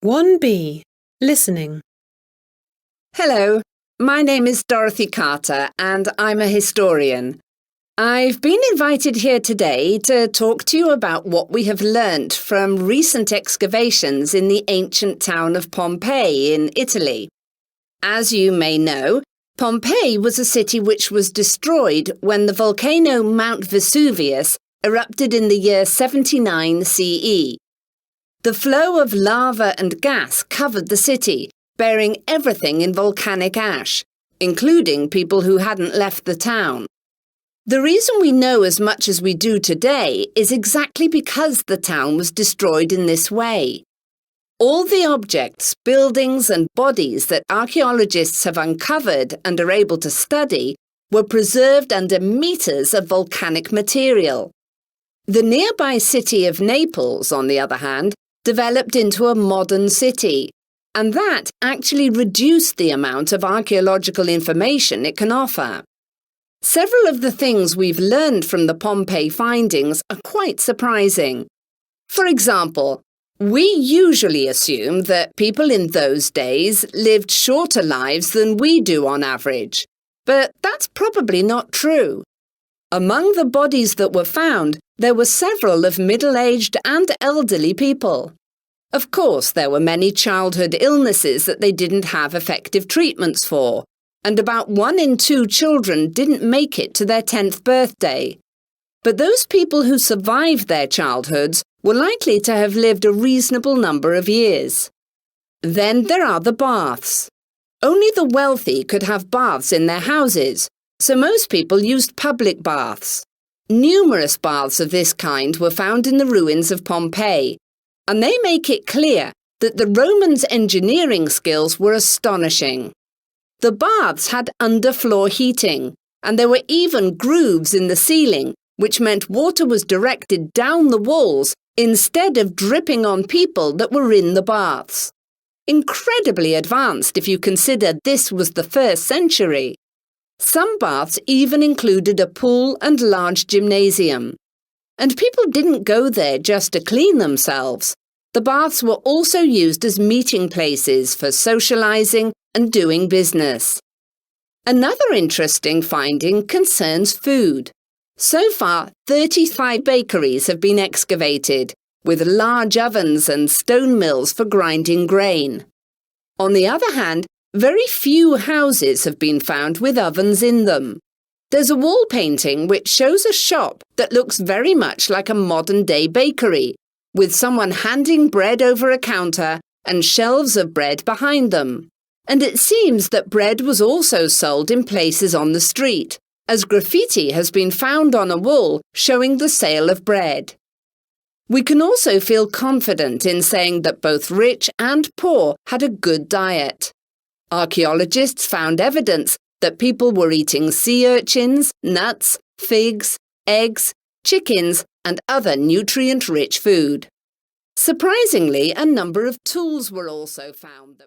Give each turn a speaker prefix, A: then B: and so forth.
A: 1B. Listening.
B: Hello, my name is Dorothy Carter and I'm a historian. I've been invited here today to talk to you about what we have learnt from recent excavations in the ancient town of Pompeii in Italy. As you may know, Pompeii was a city which was destroyed when the volcano Mount Vesuvius erupted in the year 79 CE. The flow of lava and gas covered the city, burying everything in volcanic ash, including people who hadn't left the town. The reason we know as much as we do today is exactly because the town was destroyed in this way. All the objects, buildings and bodies that archaeologists have uncovered and are able to study were preserved under meters of volcanic material. The nearby city of Naples, on the other hand, developed into a modern city, and that actually reduced the amount of archaeological information it can offer. Several of the things we've learned from the Pompeii findings are quite surprising. For example, we usually assume that people in those days lived shorter lives than we do on average, but that's probably not true. Among the bodies that were found, there were several of middle-aged and elderly people. Of course, there were many childhood illnesses that they didn't have effective treatments for, and about 1 in 2 children didn't make it to their 10th birthday. But those people who survived their childhoods were likely to have lived a reasonable number of years. Then there are the baths. Only the wealthy could have baths in their houses, so most people used public baths. Numerous baths of this kind were found in the ruins of Pompeii, and they make it clear that the Romans' engineering skills were astonishing. The baths had underfloor heating, and there were even grooves in the ceiling, which meant water was directed down the walls instead of dripping on people that were in the baths. Incredibly advanced if you consider this was the 1st century. Some baths even included a pool and large gymnasium. And people didn't go there just to clean themselves. The baths were also used as meeting places for socializing and doing business. Another interesting finding concerns food. So far, 35 bakeries have been excavated, with large ovens and stone mills for grinding grain. On the other hand, very few houses have been found with ovens in them. There's a wall painting which shows a shop that looks very much like a modern-day bakery, with someone handing bread over a counter and shelves of bread behind them. And it seems that bread was also sold in places on the street, as graffiti has been found on a wall showing the sale of bread. We can also feel confident in saying that both rich and poor had a good diet. Archaeologists found evidence that people were eating sea urchins, nuts, figs, eggs, chickens, and other nutrient-rich food. Surprisingly, a number of tools were also found that